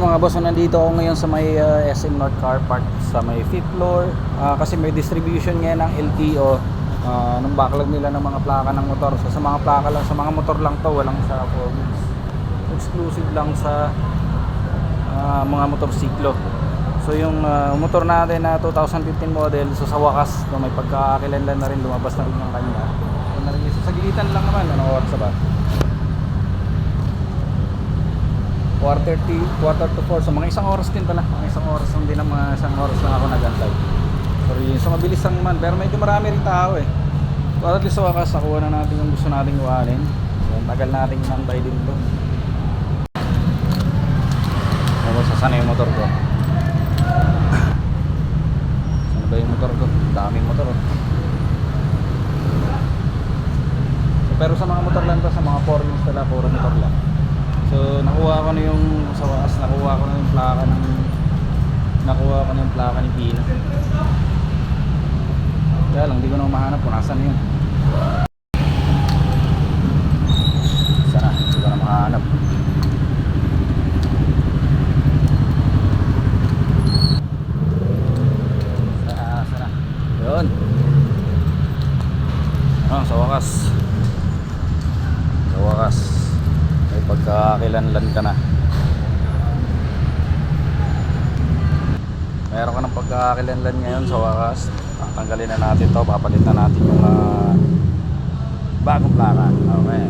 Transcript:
mga boss, so nandito ako ngayon sa may SM North Car Park sa may 5th floor, kasi may distribution ngayon ng LTO ng backlog nila ng mga plaka ng motor. So sa mga plaka lang, sa mga motor lang to, walang sa 4 wheels. Exclusive lang sa mga motorsiklo. So yung motor natin na 2015 model, so sa wakas so may pagkakakilanlan na rin, lumabas na rin yung kanya. So sa gilitan lang naman, ano oras ba? Quarter to 4, so mga isang oras din pala, mga isang oras, hindi na mga isang oras lang ako nagantay. So mabilis lang naman, pero medyo marami rin tao eh. So at least sa wakas nakuha na natin yung gusto nating iwanin. So tagal nating inantay din to. Ako sasana yung motor ko. Saan ba yung motor ko? Daming motor oh. So, pero sa mga motor lang to, sa mga 4 wheels pala, puro motor lang. So nakuha ko na yung sa wakas, nakuha ko na yung plaka ni Pino. Kaya lang, di ko na mahanap kung nasan yun. Sana, di ko na mahanap. Sana. Yun. Sa wakas. May pagkakakilanlan ka na. Meron ka ng pagkakakilanlan ngayon sa wakas. Tanggalin na natin to, papalitan natin yung bagong plaka. Okay.